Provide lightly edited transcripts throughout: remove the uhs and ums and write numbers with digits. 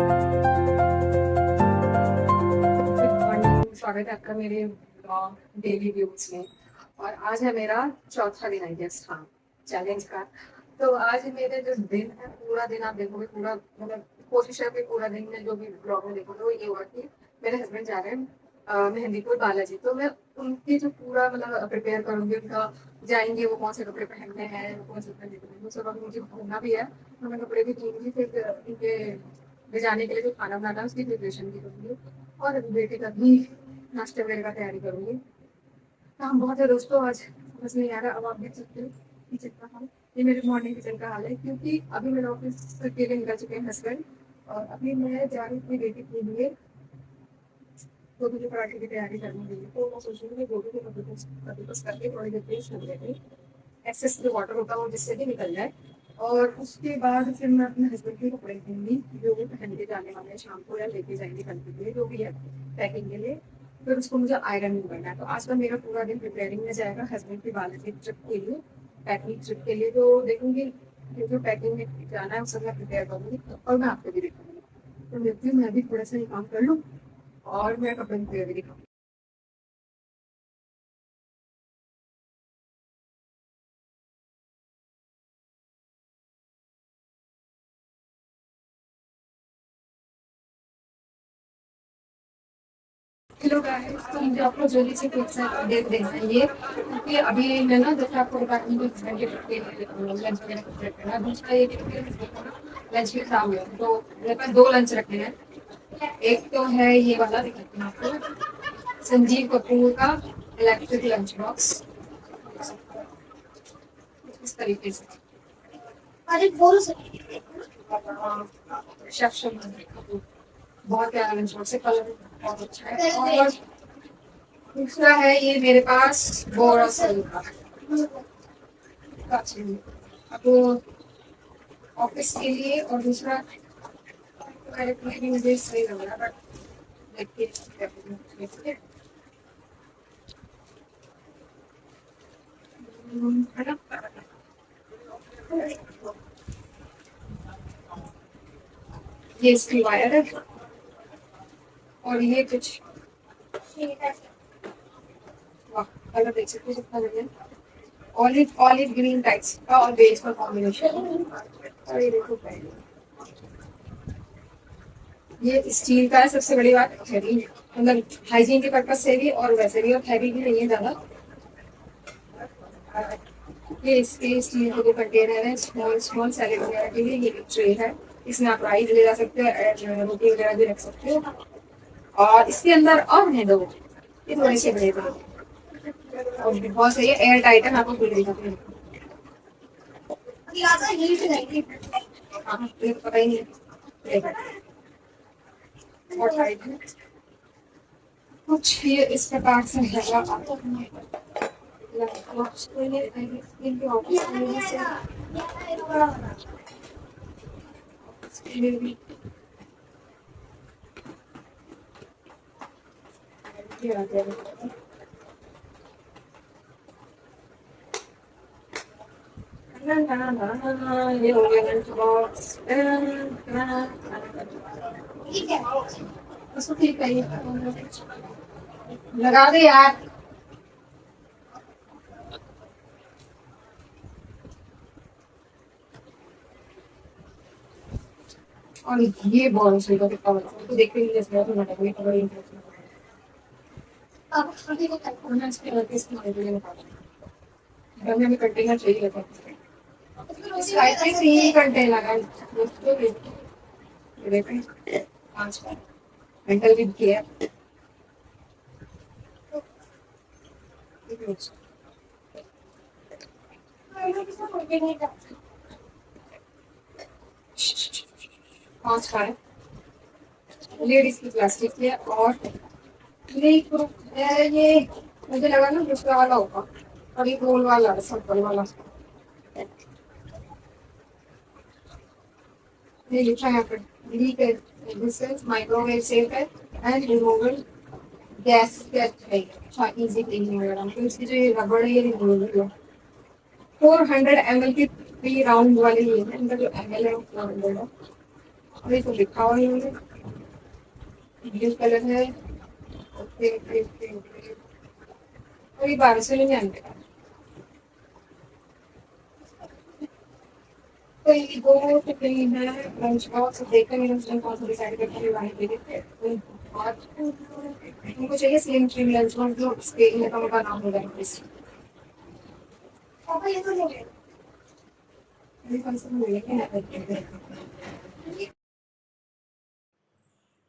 Good morning, स्वागत है आपका मेरे डेली व्यूज में। और आज है मेरा चौथा दिन, आई गेस, हाँ, चैलेंज का। तो आज मेरे जो दिन है, पूरा दिन आप देखोगे, पूरा मतलब कोशिश है कि पूरा दिन में जो भी ब्लॉग में देखोगे वो ये होगा कि मेरे हस्बैंड जा रहे हैं मेहंदीपुर बालाजी। तो मैं उनकी जो पूरा मतलब प्रिपेयर करूंगी, उनका जाएंगे, वो कौन से कपड़े पहनने हैं, वो कौन से कपड़े पहनने, सब अभी मुझे घूमना भी है। तो मैं कपड़े भी धूंगी, फिर उनके ले जाने के लिए जो खाना बनाना है उसकी प्रिपरेशन भी करूंगी, और बेटे का भी नाश्ते वगैरह का तैयारी करूंगी। काम बहुत है दोस्तों, आज समझ नहीं आ रहा। अब आप देख सकते हो किचन का हाल, ये मेरे मॉर्निंग किचन का हाल है, क्योंकि अभी मेरे ऑफिस के लिए निकल चुके हैं हस्बैंड, और अभी मैं जा रही थी बेटी के लिए गोभी के पराठे की तैयारी करने के लिए। तो मैं सोच रही हूँ कि गोभी के कद्दूकस करके थोड़ी देर पेस्ट कर देते हैं, एक्सेस जो वाटर होता है वो जिससे भी निकल जाए। और उसके बाद फिर मैं अपने हस्बैंड के कपड़े दूंगी जो वो पहन के जाने वाले हैं शाम को, या लेके जाएंगे कल के लिए, जो भी है पैकिंग के लिए। फिर उसको मुझे आयरन भी करना है। तो आज का मेरा पूरा दिन प्रिपेयरिंग में जाएगा हस्बैंड की बालाजी ट्रिप के लिए, पैकिंग ट्रिप के लिए। तो देखूंगी जो जो पैकिंग में जाना है वो सब मैं प्रिपेयर करूंगी, और मैं आपको भी दिखाऊंगी। तो देखती हूँ, मैं भी थोड़ा सा ये काम कर लूँ और मैं कपड़े भी दिखाऊँ। हेलो गाइस, तो मुझे आपको जल्दी से क्विक सा अपडेट देना है ये, क्योंकि अभी मैं ना जैसे आपको बताती हूँ कि लंच वगैरह प्रिपेयर करना है। दूसरा ये कि लंच भी खराब हुआ, तो मेरे पास दो लंच रखे हैं। एक तो है ये वाला, दिखाती हूँ आपको, संजीव कपूर का इलेक्ट्रिक लंच बॉक्स, इस तरीके से। अरे बोलो सर। शेफ कपूर, बहुत प्यारा लंच बॉक्स है, कलर बहुत अच्छा है। और दूसरा है ये मेरे पास बोरासल का, अब ऑफिस के लिए। और दूसरा मेरे को भी मुझे सही लग रहा, बट देखिए है ना। ये इसकी वायर है, और ये कुछ वाह, कलर देख सकते हो कितना बढ़िया, ऑलिव ऑलिव ग्रीन टाइप्स का और बेज का कॉम्बिनेशन। और ये देखो पहले, ये स्टील का है, सबसे बड़ी बात हैवी, मतलब हाइजीन के पर्पज से भी और वैसे भी, और हैवी भी नहीं है ज्यादा। ये इसके स्टील के जो कंटेनर है, स्मॉल स्मॉल सैलेड वगैरह के लिए, ये एक ट्रे है। इसमें आप राइस ले जा सकते हो, रोटी वगैरह भी रख सकते हो। और इसके अंदर और है दो, ये थोड़े से बड़े बड़े, और बहुत सही है, एयर टाइट है, मैं आपको खुल दिखाती हूँ। हाँ, ये तो पता ही नहीं है, बहुत टाइट है। कुछ ये इस प्रकार से है, इनके ऑफिस में भी ये हो गया लंच बॉक्स। उसको ठीक है, लगा दे यार। और ये बॉल से का कितना बड़ा है, तो देखते ही जैसे तो मटक में बड़ी इंटरेस्ट अब खाने को करना इसके लगे इसके लिए निकालना है, हमें कंटेनर चाहिए रहता है। आई थिंक 3 कंटेनर है दोस्तों, ये देखें 5 मेंटल भी किया है। 5 का है, लेडीज की प्लास्टिक की है। और नहीं ये मुझे लगा ना दूसरा वाला होगा, और ये गोल वाला सर्कल वाला, ये लिखा है यहाँ पर, लीक है, दिस इज माइक्रोवेव सेफ है एंड रिमूवल गैस है, अच्छा इजी क्लीनिंग वगैरह। तो इसकी जो ये रबड़ है ये रिमूवेबल है। 400 ml की 3 राउंड वाली ये है, इनका जो ml है वो 400 है। अभी तो लिखा हुआ है, ब्लू कलर है। Okay okay okay okay. और ये 1200 में नहीं आने का। तो ये दो टिफिन है लंच बॉक्स, देखकर मेरे हस्बैंड कौन सा डिसाइड करके ये वाले दे देते हैं। आज उनको चाहिए स्लिम ट्रिम लंच बॉक्स जो इसके इन का नाम होगा इस। पापा ये तो ले गए। ये कौन सा मिल गया।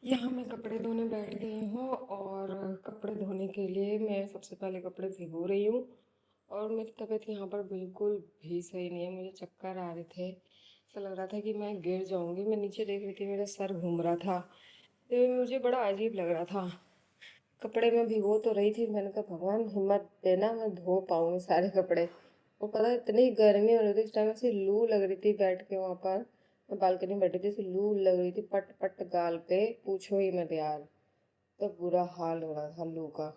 यहाँ मैं कपड़े धोने बैठ गई हूँ और कपड़े धोने के लिए मैं सबसे पहले कपड़े भिगो रही हूँ। और मेरी तबीयत यहाँ पर बिल्कुल भी सही नहीं है, मुझे चक्कर आ रहे थे, ऐसा लग रहा था कि मैं गिर जाऊँगी। मैं नीचे देख रही थी, मेरा सर घूम रहा था, तो मुझे बड़ा अजीब लग रहा था। कपड़े मैं भिगो तो रही थी, मैंने कहा भगवान हिम्मत देना मैं धो पाऊँगी सारे कपड़े। वो पता है इतनी गर्मी हो रही थी इस टाइम, ऐसी लू लग रही थी बैठ के वहाँ पर। मैं बालकनी में बैठी थी, ऐसी लू लग रही थी पट पट गाल पे, पूछो ही मत यार। तो बुरा हाल हो रहा था लू का,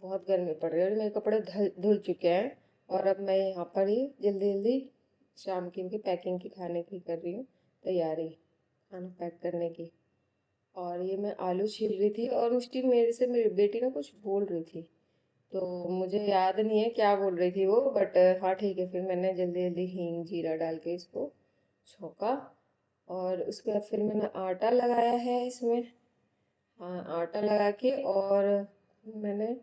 बहुत गर्मी पड़ रही है और मेरे कपड़े धुल चुके हैं। और अब मैं यहाँ पर ही जल्दी जल्दी शाम की इनकी पैकिंग की, खाने की कर रही हूँ तैयारी, खाना पैक करने की। और ये मैं आलू छील रही थी और उसकी मेरे से मेरी बेटी ना कुछ बोल रही थी, तो मुझे याद नहीं है क्या बोल रही थी वो, बट हाँ ठीक है, फिर मैंने जल्दी जल्दी हींग जीरा डाल के इसको छोंका। और उसके बाद फिर मैंने आटा लगाया है इसमें। हाँ आटा लगा के, और मैंने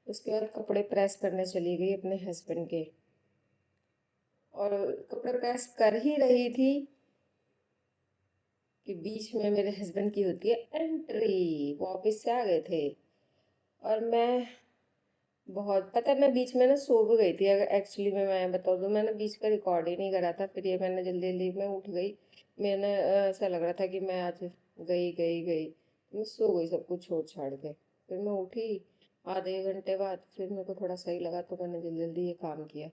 उसके बाद कपड़े प्रेस करने चली गई अपने हस्बैंड के। और कपड़े प्रेस कर ही रही थी कि बीच में मेरे हस्बैंड की होती है एंट्री, वो ऑफिस से आ गए थे। और मैं बहुत पता है, मैं बीच में ना सो भी गई थी, अगर एक्चुअली मैं बताऊँ तो मैंने बीच का रिकॉर्ड ही नहीं करा था। फिर ये मैंने जल्दी जल्दी में उठ गई, मैंने ऐसा लग रहा था कि मैं आज गई गई गई, मैं सो गई सब कुछ छोड़ छाड़ के। फिर मैं उठी आधे घंटे बाद, फिर मेरे को थोड़ा सही लगा तो मैंने जल्दी जल्दी ये काम किया,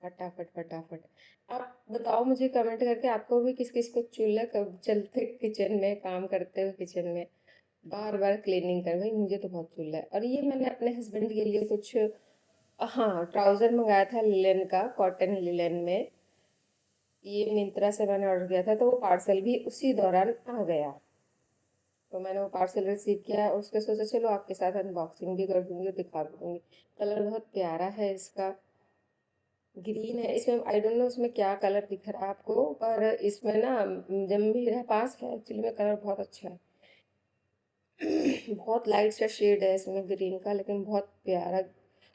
फटाफट फटाफट। आप बताओ मुझे कमेंट करके, आपको भी किस किस को चूल्हा कब चलते किचन में काम करते हुए, किचन में बार बार क्लीनिंग कर, भाई मुझे तो बहुत चूल्हा है। और ये मैंने अपने हस्बैंड के लिए कुछ, हाँ ट्राउज़र मंगाया था लिलन का, कॉटन लिलन में। ये मिंत्रा से मैंने ऑर्डर किया था, तो वो पार्सल भी उसी दौरान आ गया। तो मैंने वो पार्सल रिसीव किया है, उसके सोचा चलो आपके साथ अनबॉक्सिंग भी कर दूंगी, दिखा दूंगी। कलर बहुत प्यारा है इसका, ग्रीन है इसमें, आई डोंट नो इसमें क्या कलर दिख रहा है आपको, पर इसमें ना जब मेरे पास है एक्चुअली में कलर बहुत अच्छा है। बहुत लाइट सा शेड है इसमें ग्रीन का, लेकिन बहुत प्यारा।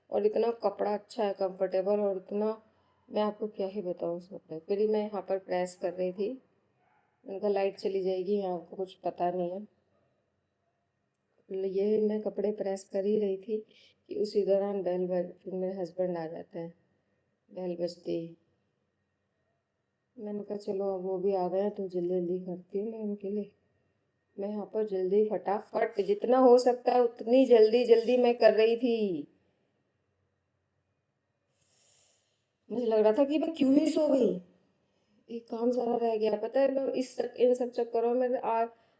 और इतना कपड़ा अच्छा है, कंफर्टेबल, और इतना, मैं आपको क्या ही बताऊँ उस कपड़े। फिर ही मैं यहाँ पर प्रेस कर रही थी, उनका लाइट चली जाएगी यहाँ, आपको कुछ पता नहीं है। ये मैं कपड़े प्रेस कर ही रही थी कि उसी दौरान बेल बज, फिर मेरे हस्बैंड आ जाते हैं बेल बजती ही। मैंने कहा चलो अब वो भी आ गए हैं तो जल्दी जल्दी करती हूँ मैं उनके लिए। मैं यहाँ पर जल्दी फटाफट जितना हो सकता है उतनी जल्दी जल्दी मैं कर रही थी। मुझे लग रहा था कि मैं क्यों ही सो गई, एक काम सारा रह गया। पता है मैं इन सब चक्करों में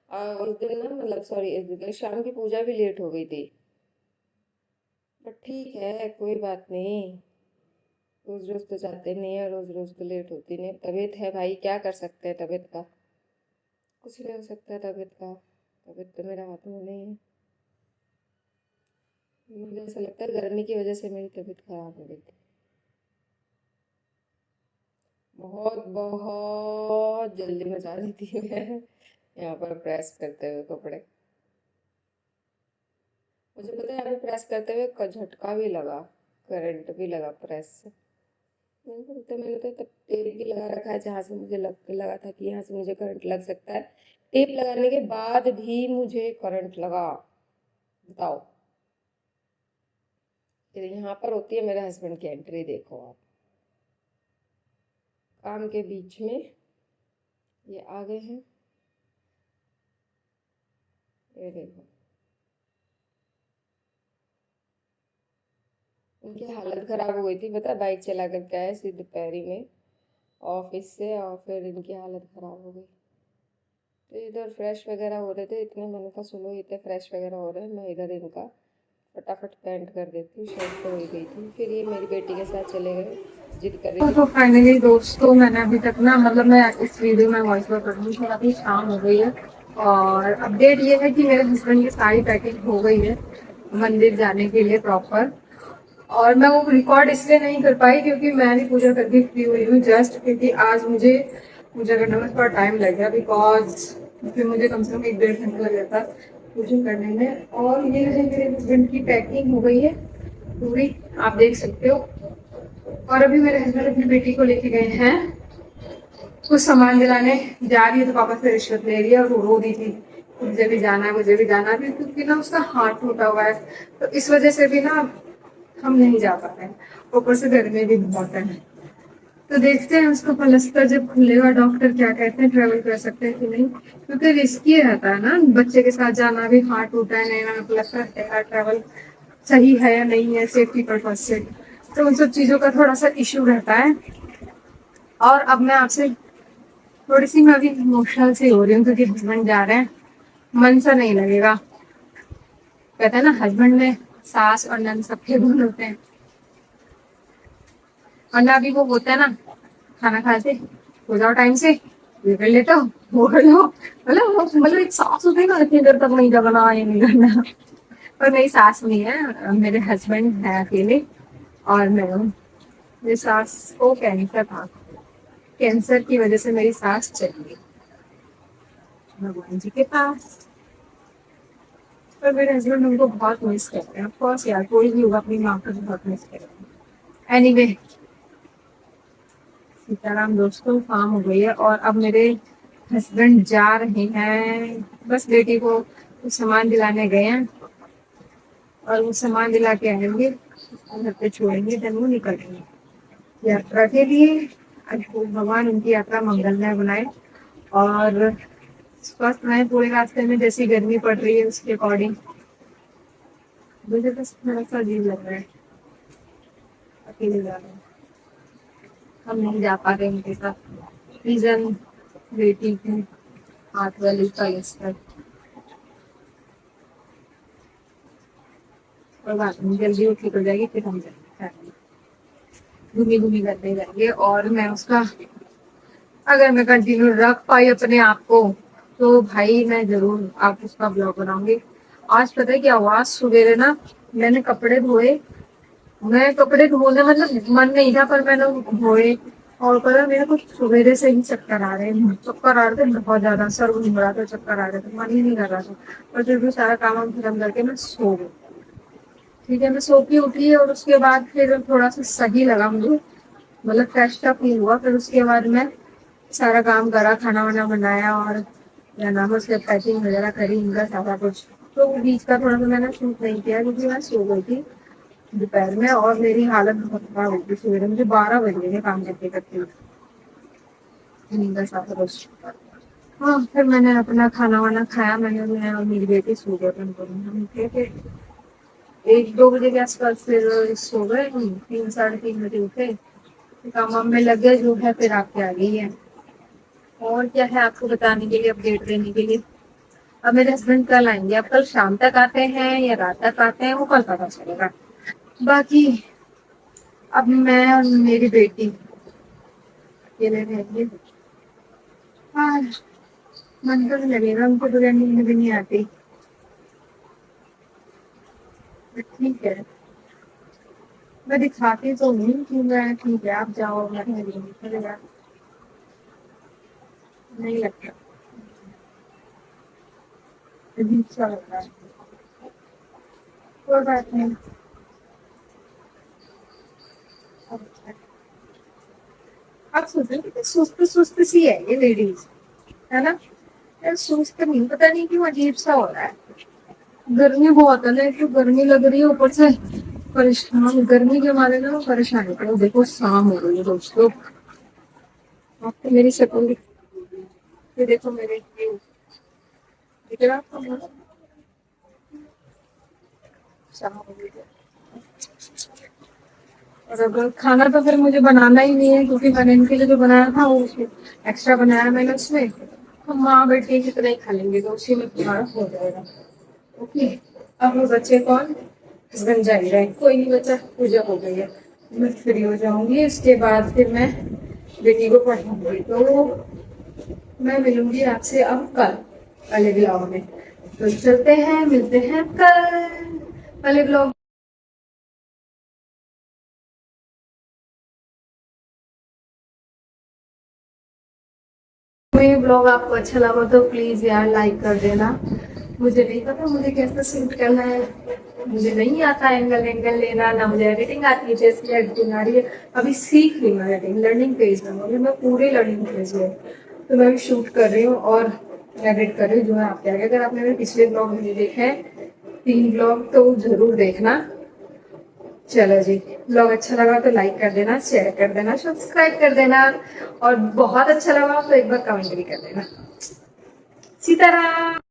उस दिन ना, मतलब सॉरी, इस दिन शाम की पूजा भी लेट हो गई थी। बट ठीक है कोई बात नहीं, रोज रोज तो जाते नहीं है, रोज रोज तो लेट होती नहीं, तबीयत है भाई, क्या कर सकते हैं तबीयत का, कुछ नहीं हो सकता है तबीयत का, तबीयत तो मेरा हाथ में नहीं है। मुझे ऐसा लगता है गर्मी की वजह से मेरी तबीयत खराब हो गई थी, बहुत बहुत जल्दी मचा रही थी मैं यहाँ पर प्रेस करते हुए कपड़े। मुझे पता है अभी प्रेस करते हुए झटका भी लगा, करंट भी लगा प्रेस से। मैंने तो तब टेप भी लगा रखा है, जहाँ से मुझे लगा था कि यहाँ से मुझे करंट लग सकता है। टेप लगाने के बाद भी मुझे करंट लगा, बताओ। फिर यहाँ पर होती है मेरे हस्बैंड की एंट्री, देखो आप, काम के बीच में ये आ गए हैं, ये देखो। उनकी हालत खराब हो गई थी, पता, बाइक चला करके आए सीधे दोपहरी में ऑफिस से, और फिर इनकी हालत खराब हो गई। तो इधर फ्रेश वगैरह हो रहे थे, इतने मैंने कहा सुनो, इतने फ्रेश वगैरह हो रहे हैं, मैं इधर इनका फटाफट पेंट कर देती हूँ। शर्ट तो हो ही गई थी। फिर ये मेरी बेटी के साथ चले गए, जिद कर रही थी। तो फाइनली दोस्तों, मैंने अभी तक ना, मतलब मैं इस वीडियो में वॉइस ओवर करूँगी थोड़ा, अभी शाम हो गई है और अपडेट ये है कि मेरे हस्बैंड की सारी पैकिंग हो गई है मंदिर जाने के लिए प्रॉपर। और मैं वो रिकॉर्ड इसलिए नहीं कर पाई क्योंकि मैंने पूजा करके फ्री हुई हूँ जस्ट, क्योंकि आज मुझे पूजा करने में थोड़ा टाइम लग गया, बिकॉज फिर मुझे कम से कम 1-1.5 घंटा लग जाता पूजा करने में। और ये है मेरे हस्बैंड की पैकिंग हो गई है पूरी, आप देख सकते हो। और अभी मेरे हस्बैंड अपनी बेटी को लेके गए हैं कुछ सामान दिलाने, जा रही है तो पापा से रिश्वत ले रही है और वो रो रही थी मुझे भी जाना है, मुझे भी जाना है, क्योंकि ना उसका हाथ टूटा हुआ है, तो इस वजह से भी ना हम नहीं जा पा रहे हैं। ऊपर से गर्मी भी बहुत है, तो देखते हैं उसका प्लास्टर जब खुलेगा डॉक्टर क्या कहते हैं, ट्रेवल कर सकते हैं कि नहीं, क्योंकि रिस्की रहता है ना बच्चे के साथ जाना भी, हाथ टूटा है नया नया प्लास्टर है, ट्रेवल सही है या नहीं है सेफ्टी पर्पज से, तो उन सब चीजों का थोड़ा सा इश्यू रहता है। और अब मैं आपसे थोड़ी सी, मैं अभी इमोशनल सी हो रही हूँ क्योंकि हस्बैंड जा रहे हैं, मन सा नहीं लगेगा। कहते हैं ना हस्बैंड में सास और नंद सबके गुण होते हैं, वरना अभी वो होता है ना, खाना खाते हो जाओ टाइम से, ये कर लेते हो, वो कर लो, मतलब एक सास होती है ना, इतनी देर तक नहीं जगना, ये नहीं करना। पर मेरी सास नहीं है, मेरे हस्बैंड है अकेले और मैं हूँ। मेरी सास को कैंसर था, कैंसर की वजह से मेरी सास चली गई भगवान जी के पास। पर मेरे हस्बैंड उनको बहुत मिस करते हैं, ऑफकोर्स यार कोई भी होगा अपनी माँ को बहुत मिस करेगा। एनीवे, सीताराम दोस्तों, काम हो गई है और अब मेरे हस्बैंड जा रहे हैं, बस बेटी को कुछ सामान दिलाने गए हैं और वो सामान दिला के आएंगे, घर पे छोड़ेंगे, देन वो निकलेंगे यात्रा के लिए। आज भगवान उनकी यात्रा मंगलमय बनाए और स्वस्थ रहे पूरे रास्ते में। जैसी गर्मी पड़ रही है उसके अकॉर्डिंग मुझे बस थोड़ा सा अजीब लग रहा है अकेले जा रहे हैं, हम नहीं जा पा रहे उनके साथ। रीजन बेटी की हाथ वाली का इस्तर, और बात नहीं, जल्दी वो ठीक हो जाएगी फिर हम जाएंगे घूमी घूमी करते जाएंगे। और मैं उसका, अगर मैं कंटिन्यू रख पाई अपने आप को तो भाई मैं जरूर आप उसका ब्लॉग बनाऊंगी। आज पता है क्या हुआ, सवेरे ना मैंने कपड़े धोए, मैं कपड़े धोने मतलब मन नहीं था पर मैंने धोए, और पता है मेरे को सवेरे से ही चक्कर आ रहे हैं, चक्कर आ रहे थे बहुत ज्यादा, सर घूम रहा था, चक्कर आ रहे थे, मन ही नहीं कर रहा था। और फिर भी सारा काम वाम खत्म करके मैं सो गई। ठीक है, मैं सो के उठी और उसके बाद फिर थोड़ा सा सही लगा मुझे, मतलब फ्रेश सा फील हुआ। फिर उसके बाद मैं सारा काम करा, खाना वाना बनाया और क्या नाम है उसके पैकिंग वगैरह करी, इनका सारा कुछ। तो वो बीच का थोड़ा सा मैंने शूट नहीं किया क्योंकि मैं सो गई थी दोपहर में और मेरी हालत बहुत खराब हो गई। सवेरे मुझे 12 बज गए थे काम करते करते, नींद सारा कुछ। हाँ, फिर मैंने अपना खाना वाना खाया, मैं और मेरी बेटी सो गए थे, हम उठे थे 1-2 बजे के आसपास, फिर सो गए हम, 3-3:30 बजे उठे, काम वाम में लग गए जो है, फिर आपके आ गई है। और क्या है आपको बताने के लिए, अपडेट देने के लिए। अब मेरे हस्बैंड कल आएंगे, अब कल शाम तक आते हैं या रात तक आते हैं वो कल पता चलेगा। बाकी अब मैं और मेरी बेटी अकेले रहेंगे। हाँ, मन तो नहीं लगेगा, उनको तो नींद भी नहीं आती, ठीक है। मैं दिखाती तो नहीं कि मैं ठीक है आप जाओ, मैं चलेगा नहीं लगता, अजीब सा लग रहा है। कोई बात नहीं। आप सोच रहे हो सुस्त सुस्त सी है ये लेडीज, है ना? यार सुस्त नहीं, पता नहीं क्यों अजीब सा हो रहा है। गर्मी बहुत है ना, एक तो गर्मी लग रही है, ऊपर से परेशान गर्मी के मारे ना परेशान होते हैं। देखो शाम हो रही है दोस्तों, आपको मेरी शक्ल ये देखो, मेरे दिख रहा आपको? शाम हो रही है और अगर खाना तो फिर मुझे बनाना ही नहीं है क्योंकि मैंने इनके लिए जो बनाया था वो एक्स्ट्रा बनाया मैंने उसमें, तो माँ बेटी कितना ही खा लेंगे, तो उसी में तुम्हारा हो जाएगा। ओके, अब वो बच्चे कौन, हस्बैंड जा ही रहे हैं। कोई नहीं बच्चा, पूजा हो गई है, मैं फ्री हो जाऊंगी, उसके बाद फिर मैं बेटी को पढ़ाऊंगी। तो मैं मिलूंगी आपसे अब कल वाले ब्लॉग में। तो चलते हैं, मिलते हैं कल वाले ब्लॉग। मेरे ब्लॉग आपको अच्छा लगा तो प्लीज यार लाइक कर देना। मुझे नहीं पता मुझे कैसे शूट करना है, मुझे नहीं आता एंगल लेना, ना मुझे एडिटिंग आती है, जैसी एडिटिंग आ रही है अभी सीख रही हूँ एडिटिंग, लर्निंग फेज में हूँ अभी, मैं पूरे लर्निंग फेज में हूँ। तो मैं भी शूट कर रही हूँ और एडिट कर रही हूँ जो है आपके आगे। अगर आपने मेरे पिछले ब्लॉग में देखे हैं 3 ब्लॉग तो जरूर देखना। चलो जी, ब्लॉग अच्छा लगा तो लाइक कर देना, शेयर कर देना, सब्सक्राइब कर देना, और बहुत अच्छा लगा तो एक बार कमेंट भी कर देना। सीताराम।